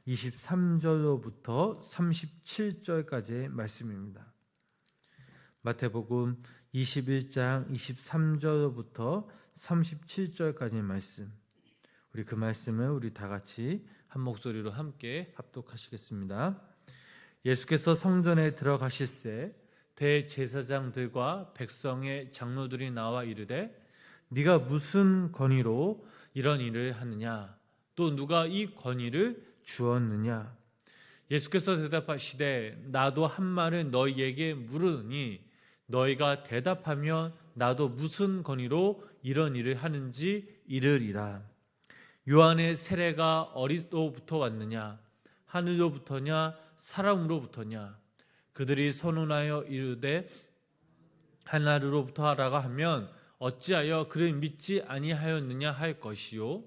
23절로부터 37절까지의 말씀입니다. 마태복음 21장 23절로부터 37절까지의 말씀. 우리 그 말씀을 우리 다 같이 한 목소리로 함께 합독하시겠습니다. 예수께서 성전에 들어가실새 대제사장들과 백성의 장로들이 나와 이르되 네가 무슨 권위로 이런 일을 하느냐? 또 누가 이 권위를 주었느냐? 예수께서 대답하시되 나도 한 말을 너희에게 물으니 너희가 대답하면 나도 무슨 권위로 이런 일을 하는지 이르리라. 요한의 세례가 어디로부터 왔느냐? 하늘로부터냐 사람으로부터냐? 그들이 선언하여 이르되 하늘로부터 하라고 하면 어찌하여 그를 믿지 아니하였느냐 할 것이요,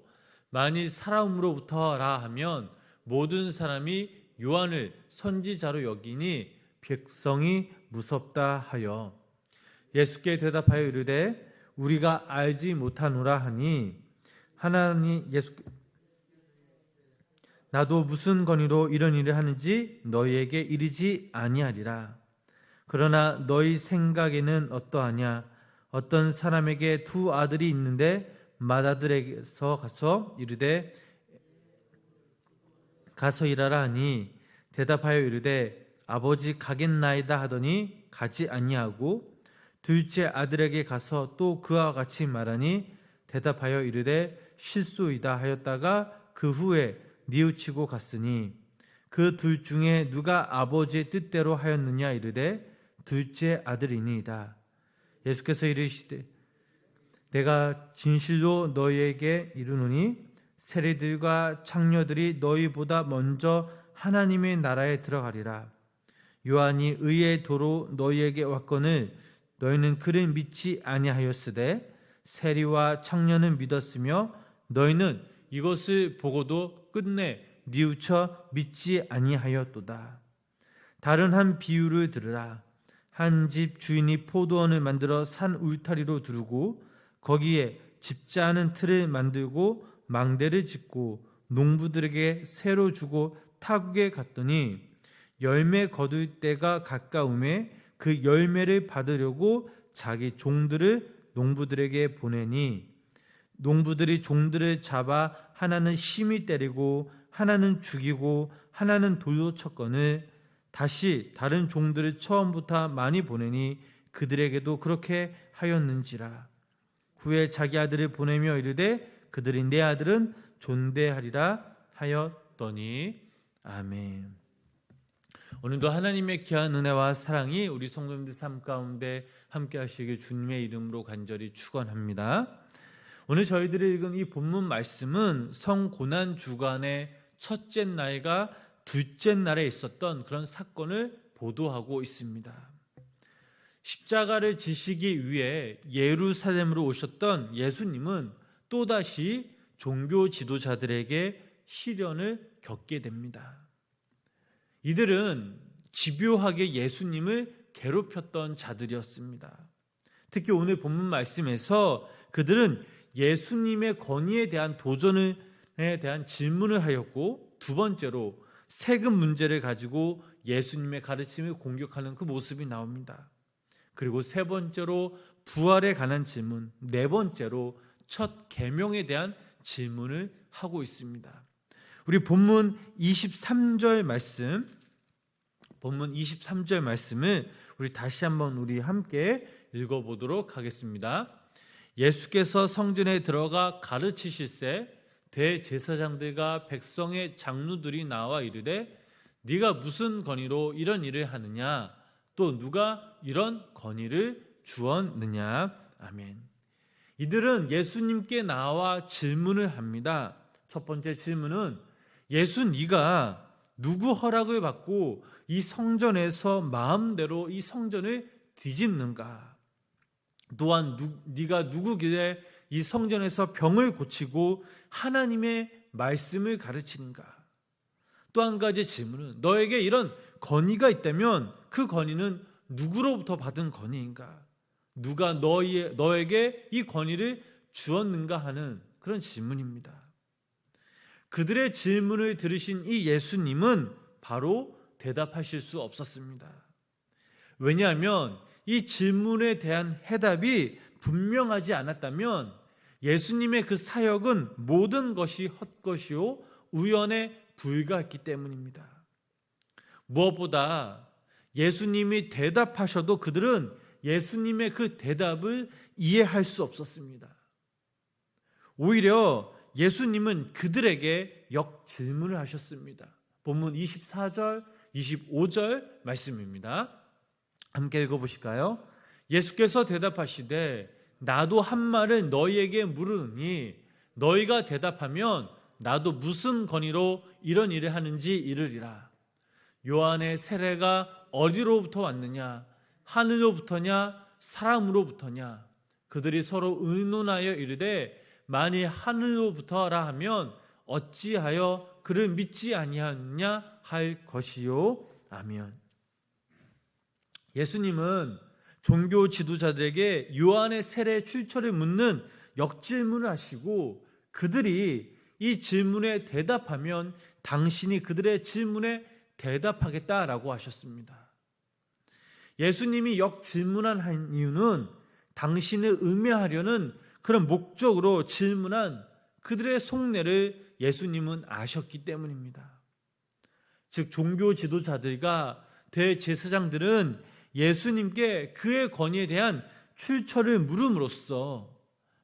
만일 사람으로부터라 하면 모든 사람이 요한을 선지자로 여기니 백성이 무섭다 하여 예수께 대답하여 이르되 우리가 알지 못하노라 하니 하나님 예수 나도 무슨 권위로 이런 일을 하는지 너희에게 이르지 아니하리라. 그러나 너희 생각에는 어떠하냐? 어떤 사람에게 두 아들이 있는데 맏아들에게서 가서 이르되 가서 일하라 하니 대답하여 이르되 아버지 가겠나이다 하더니 가지 아니하고 둘째 아들에게 가서 또 그와 같이 말하니 대답하여 이르되 실소이다 하였다가 그 후에 뉘우치고 갔으니 그 둘 중에 누가 아버지의 뜻대로 하였느냐 이르되 둘째 아들이니이다. 예수께서 이르시되 내가 진실로 너희에게 이르노니 세리들과 창녀들이 너희보다 먼저 하나님의 나라에 들어가리라. 요한이 의의 도로 너희에게 왔거늘 너희는 그를 믿지 아니하였으되 세리와 창녀는 믿었으며 너희는 이것을 보고도 끝내 뉘우쳐 믿지 아니하였도다. 다른 한 비유를 들으라. 한 집 주인이 포도원을 만들어 산 울타리로 두르고 거기에 집자하는 틀을 만들고 망대를 짓고 농부들에게 새로 주고 타국에 갔더니 열매 거둘 때가 가까움에 그 열매를 받으려고 자기 종들을 농부들에게 보내니 농부들이 종들을 잡아 하나는 심히 때리고 하나는 죽이고 하나는 돌로 쳤거늘 다시 다른 종들을 처음부터 많이 보내니 그들에게도 그렇게 하였는지라. 후에 자기 아들을 보내며 이르되 그들이 내 아들은 존대하리라 하였더니. 아멘. 오늘도 하나님의 귀한 은혜와 사랑이 우리 성도님들 삶 가운데 함께 하시길 주님의 이름으로 간절히 축원합니다. 오늘 저희들이 읽은 이 본문 말씀은 성고난 주간의 첫째 날과 둘째 날에 있었던 그런 사건을 보도하고 있습니다. 십자가를 지시기 위해 예루살렘으로 오셨던 예수님은 또다시 종교 지도자들에게 시련을 겪게 됩니다. 이들은 집요하게 예수님을 괴롭혔던 자들이었습니다. 특히 오늘 본문 말씀에서 그들은 예수님의 권위에 대한 도전에 대한 질문을 하였고, 두 번째로 세금 문제를 가지고 예수님의 가르침을 공격하는 그 모습이 나옵니다. 그리고 세 번째로 부활에 관한 질문, 네 번째로 첫 계명에 대한 질문을 하고 있습니다. 우리 본문 23절 말씀을 우리 다시 한번 우리 함께 읽어보도록 하겠습니다. 예수께서 성전에 들어가 가르치실새 대제사장들과 백성의 장로들이 나와 이르되 네가 무슨 권위로 이런 일을 하느냐? 또 누가 이런 권위를 주었느냐? 아멘. 이들은 예수님께 나와 질문을 합니다. 첫 번째 질문은 예수 네가 누구 허락을 받고 이 성전에서 마음대로 이 성전을 뒤집는가? 또한 네가 누구길래 이 성전에서 병을 고치고 하나님의 말씀을 가르치는가? 또 한 가지 질문은 너에게 이런 권위가 있다면 그 권위는 누구로부터 받은 권위인가? 누가 너에게 이 권위를 주었는가 하는 그런 질문입니다. 그들의 질문을 들으신 이 예수님은 바로 대답하실 수 없었습니다. 왜냐하면 이 질문에 대한 해답이 분명하지 않았다면 예수님의 그 사역은 모든 것이 헛것이요 우연에 불과했기 때문입니다. 무엇보다 예수님이 대답하셔도 그들은 예수님의 그 대답을 이해할 수 없었습니다. 오히려 예수님은 그들에게 역질문을 하셨습니다. 본문 24절, 25절 말씀입니다. 함께 읽어보실까요? 예수께서 대답하시되 나도 한 말을 너희에게 물으니 너희가 대답하면 나도 무슨 권위로 이런 일을 하는지 이르리라. 요한의 세례가 어디로부터 왔느냐? 하늘로부터냐? 사람으로부터냐? 그들이 서로 의논하여 이르되 만일 하늘로부터라 하면 어찌하여 그를 믿지 아니하느냐 할 것이요. 아멘. 예수님은 종교 지도자들에게 요한의 세례 출처를 묻는 역질문을 하시고 그들이 이 질문에 대답하면 당신이 그들의 질문에 대답하겠다라고 하셨습니다. 예수님이 역질문한 이유는 당신을 음해하려는 그런 목적으로 질문한 그들의 속내를 예수님은 아셨기 때문입니다. 즉 종교 지도자들과 대제사장들은 예수님께 그의 권위에 대한 출처를 물음으로써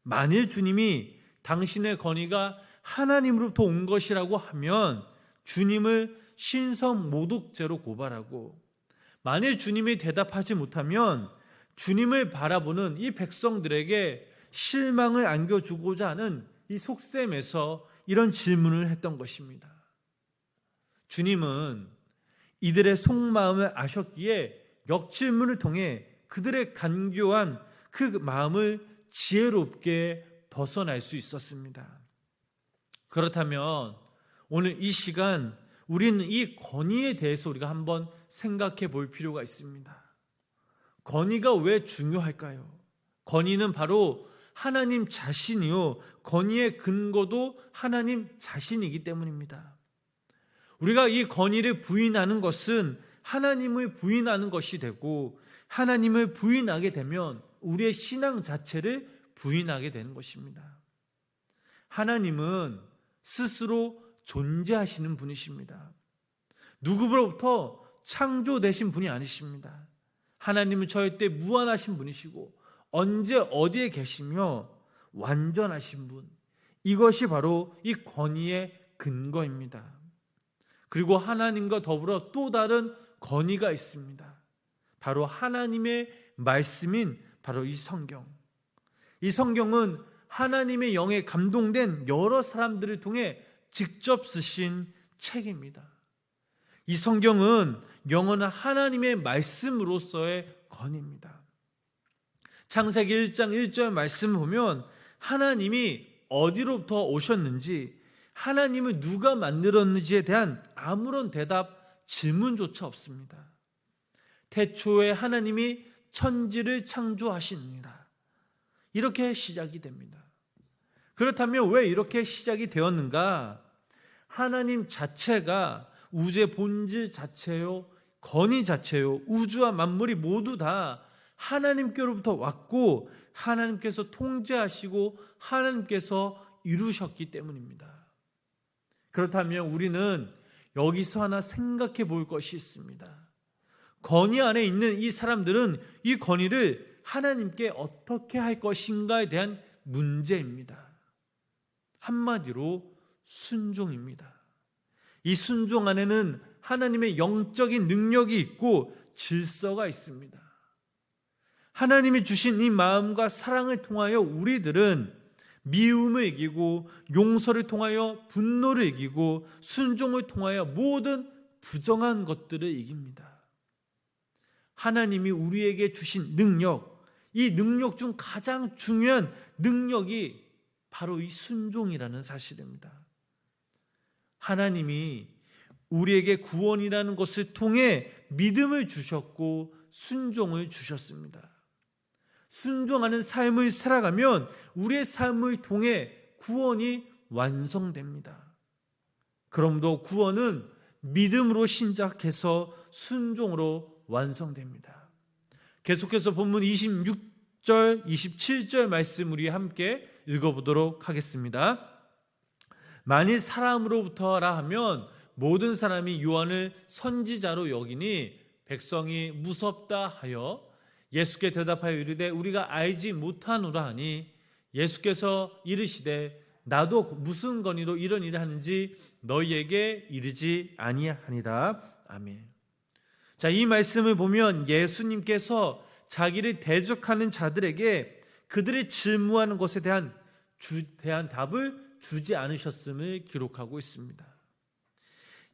만일 주님이 당신의 권위가 하나님으로부터 온 것이라고 하면 주님을 신성 모독죄로 고발하고 만일 주님이 대답하지 못하면 주님을 바라보는 이 백성들에게 실망을 안겨주고자 하는 이 속셈에서 이런 질문을 했던 것입니다. 주님은 이들의 속마음을 아셨기에 역질문을 통해 그들의 간교한 그 마음을 지혜롭게 벗어날 수 있었습니다. 그렇다면 오늘 이 시간 우리는 이 권위에 대해서 우리가 한번 생각해 볼 필요가 있습니다. 권위가 왜 중요할까요? 권위는 바로 하나님 자신이요, 권위의 근거도 하나님 자신이기 때문입니다. 우리가 이 권위를 부인하는 것은 하나님을 부인하는 것이 되고 하나님을 부인하게 되면 우리의 신앙 자체를 부인하게 되는 것입니다. 하나님은 스스로 존재하시는 분이십니다. 누구로부터 창조되신 분이 아니십니다. 하나님은 절대 무한하신 분이시고 언제 어디에 계시며 완전하신 분, 이것이 바로 이 권위의 근거입니다. 그리고 하나님과 더불어 또 다른 권위가 있습니다. 바로 하나님의 말씀인 바로 이 성경. 이 성경은 하나님의 영에 감동된 여러 사람들을 통해 직접 쓰신 책입니다. 이 성경은 영원한 하나님의 말씀으로서의 권위입니다. 창세기 1장 1절 말씀 보면 하나님이 어디로부터 오셨는지, 하나님을 누가 만들었는지에 대한 아무런 대답, 질문조차 없습니다. 태초에 하나님이 천지를 창조하시니라. 이렇게 시작이 됩니다. 그렇다면 왜 이렇게 시작이 되었는가? 하나님 자체가 우주의 본질 자체요, 권위 자체요, 우주와 만물이 모두 다 하나님께로부터 왔고 하나님께서 통제하시고 하나님께서 이루셨기 때문입니다. 그렇다면 우리는 여기서 하나 생각해 볼 것이 있습니다. 권위 안에 있는 이 사람들은 이 권위를 하나님께 어떻게 할 것인가에 대한 문제입니다. 한마디로 순종입니다. 이 순종 안에는 하나님의 영적인 능력이 있고 질서가 있습니다. 하나님이 주신 이 마음과 사랑을 통하여 우리들은 미움을 이기고 용서를 통하여 분노를 이기고 순종을 통하여 모든 부정한 것들을 이깁니다. 하나님이 우리에게 주신 능력, 이 능력 중 가장 중요한 능력이 바로 이 순종이라는 사실입니다. 하나님이 우리에게 구원이라는 것을 통해 믿음을 주셨고 순종을 주셨습니다. 순종하는 삶을 살아가면 우리의 삶을 통해 구원이 완성됩니다. 그러므로 구원은 믿음으로 신작해서 순종으로 완성됩니다. 계속해서 본문 26절, 27절 말씀 우리 함께 읽어보도록 하겠습니다. 만일 사람으로부터라 하면 모든 사람이 요한을 선지자로 여기니 백성이 무섭다 하여 예수께 대답하여 이르되 우리가 알지 못하노라 하니 예수께서 이르시되 나도 무슨 권위로 이런 일을 하는지 너희에게 이르지 아니하니라. 아멘. 자, 이 말씀을 보면 예수님께서 자기를 대적하는 자들에게 그들이 질문하는 것에 대한 답을 주지 않으셨음을 기록하고 있습니다.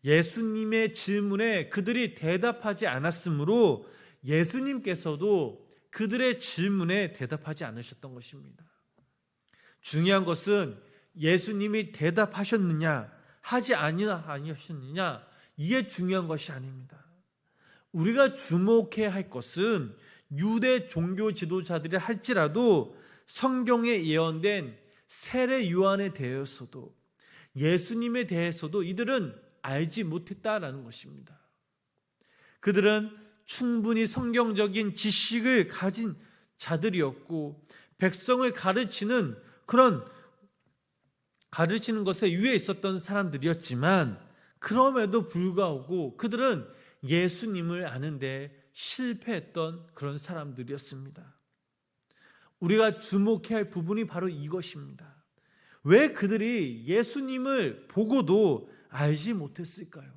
예수님의 질문에 그들이 대답하지 않았으므로 예수님께서도 그들의 질문에 대답하지 않으셨던 것입니다. 중요한 것은 예수님이 대답하셨느냐 하지 아니하셨느냐 이게 중요한 것이 아닙니다. 우리가 주목해야 할 것은 유대 종교 지도자들이 할지라도 성경에 예언된 세례 요한에 대해서도 예수님에 대해서도 이들은 알지 못했다라는 것입니다. 그들은 충분히 성경적인 지식을 가진 자들이었고 백성을 가르치는 것에 위에 있었던 사람들이었지만 그럼에도 불구하고 그들은 예수님을 아는데 실패했던 그런 사람들이었습니다. 우리가 주목해야 할 부분이 바로 이것입니다. 왜 그들이 예수님을 보고도 알지 못했을까요?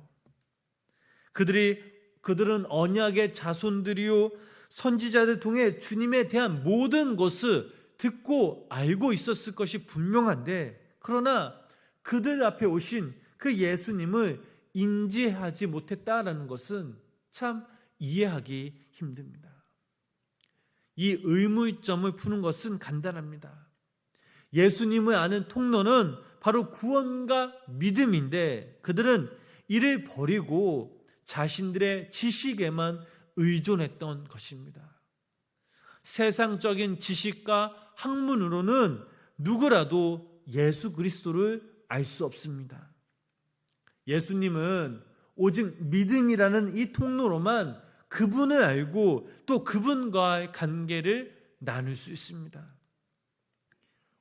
그들은 언약의 자손들이요 선지자들 통해 주님에 대한 모든 것을 듣고 알고 있었을 것이 분명한데 그러나 그들 앞에 오신 그 예수님을 인지하지 못했다라는 것은 참 이해하기 힘듭니다. 이 의문점을 푸는 것은 간단합니다. 예수님을 아는 통로는 바로 구원과 믿음인데 그들은 이를 버리고 자신들의 지식에만 의존했던 것입니다. 세상적인 지식과 학문으로는 누구라도 예수 그리스도를 알 수 없습니다. 예수님은 오직 믿음이라는 이 통로로만 그분을 알고 또 그분과의 관계를 나눌 수 있습니다.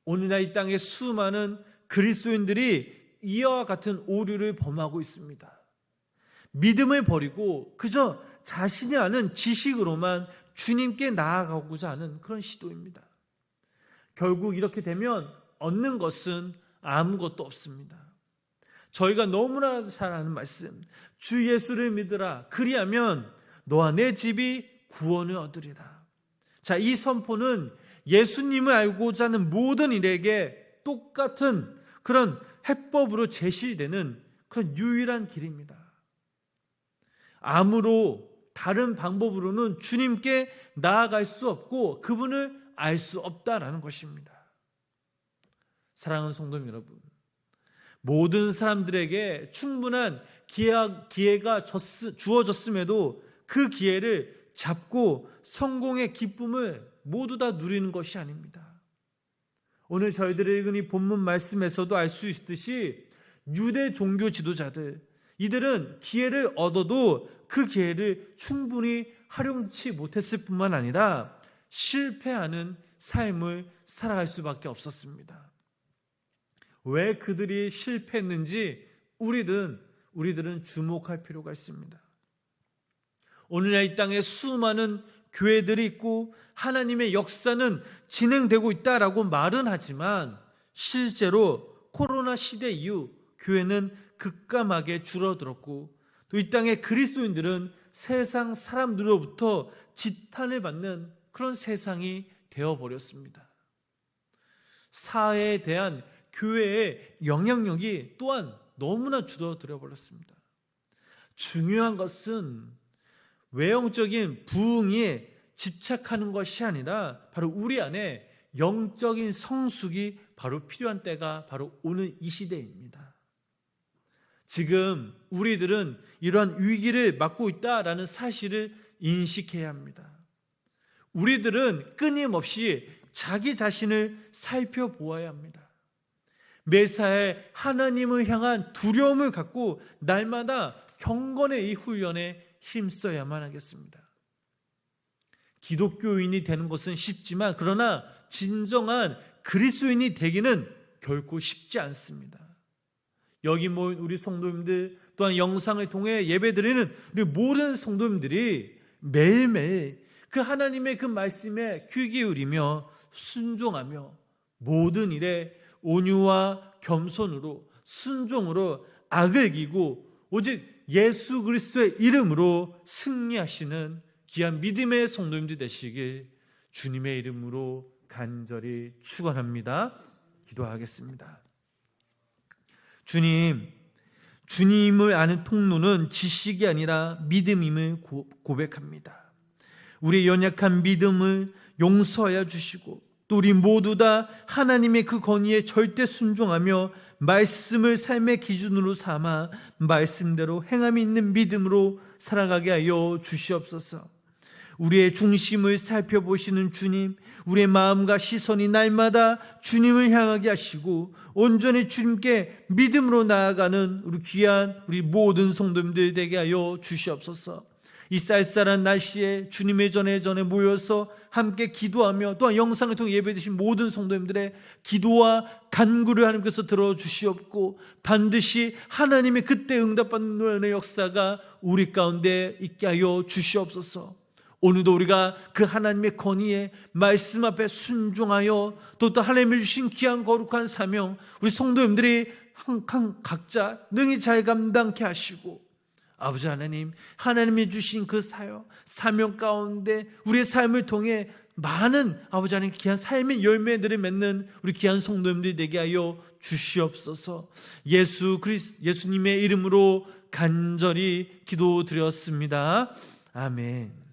오늘날 이 땅에 수많은 그리스도인들이 이와 같은 오류를 범하고 있습니다. 믿음을 버리고 그저 자신이 아는 지식으로만 주님께 나아가고자 하는 그런 시도입니다. 결국 이렇게 되면 얻는 것은 아무것도 없습니다. 저희가 너무나 잘 아는 말씀, 주 예수를 믿으라 그리하면 너와 내 집이 구원을 얻으리라. 자, 이 선포는 예수님을 알고자 하는 모든 이에게 똑같은 그런 해법으로 제시되는 그런 유일한 길입니다. 아무로 다른 방법으로는 주님께 나아갈 수 없고 그분을 알 수 없다라는 것입니다. 사랑하는 성도 여러분, 모든 사람들에게 충분한 기회가 주어졌음에도 그 기회를 잡고 성공의 기쁨을 모두 다 누리는 것이 아닙니다. 오늘 저희들이 읽은 이 본문 말씀에서도 알 수 있듯이 유대 종교 지도자들, 이들은 기회를 얻어도 그 기회를 충분히 활용치 못했을 뿐만 아니라 실패하는 삶을 살아갈 수밖에 없었습니다. 왜 그들이 실패했는지 우리들은 주목할 필요가 있습니다. 오늘날 이 땅에 수많은 교회들이 있고 하나님의 역사는 진행되고 있다라고 말은 하지만 실제로 코로나 시대 이후 교회는 급감하게 줄어들었고 또 이 땅의 그리스도인들은 세상 사람들로부터 지탄을 받는 그런 세상이 되어버렸습니다. 사회에 대한 교회의 영향력이 또한 너무나 줄어들어 버렸습니다. 중요한 것은 외형적인 부흥에 집착하는 것이 아니라 바로 우리 안에 영적인 성숙이 바로 필요한 때가 바로 오늘 이 시대입니다. 지금 우리들은 이러한 위기를 맞고 있다라는 사실을 인식해야 합니다. 우리들은 끊임없이 자기 자신을 살펴보아야 합니다. 매사에 하나님을 향한 두려움을 갖고 날마다 경건의 이 훈련에 힘써야만 하겠습니다. 기독교인이 되는 것은 쉽지만 그러나 진정한 그리스도인이 되기는 결코 쉽지 않습니다. 여기 모인 우리 성도님들 또한 영상을 통해 예배드리는 우리 모든 성도님들이 매일매일 그 하나님의 그 말씀에 귀 기울이며 순종하며 모든 일에 온유와 겸손으로 순종으로 악을 이기고 오직 예수 그리스도의 이름으로 승리하시는 귀한 믿음의 성도님들 되시길 주님의 이름으로 간절히 축원합니다. 기도하겠습니다. 주님을 아는 통로는 지식이 아니라 믿음임을 고백합니다. 우리의 연약한 믿음을 용서하여 주시고 또 우리 모두 다 하나님의 그 권위에 절대 순종하며 말씀을 삶의 기준으로 삼아 말씀대로 행함이 있는 믿음으로 살아가게 하여 주시옵소서. 우리의 중심을 살펴보시는 주님, 우리의 마음과 시선이 날마다 주님을 향하게 하시고 온전히 주님께 믿음으로 나아가는 우리 귀한 우리 모든 성도님들 되게 하여 주시옵소서. 이 쌀쌀한 날씨에 주님의 전에 모여서 함께 기도하며 또한 영상을 통해 예배드신 모든 성도님들의 기도와 간구를 하나님께서 들어주시옵고 반드시 하나님의 그때 응답받는 역사가 우리 가운데 있게 하여 주시옵소서. 오늘도 우리가 그 하나님의 권위에 말씀 앞에 순종하여 또 하나님이 주신 귀한 거룩한 사명 우리 성도님들이 각자 능히 잘 감당케 하시고 아버지 하나님, 하나님이 주신 그 사명 가운데 우리의 삶을 통해 많은 아버지 하나님 귀한 삶의 열매들을 맺는 우리 귀한 성도님들이 되게 하여 주시옵소서. 예수님의 이름으로 간절히 기도드렸습니다. 아멘.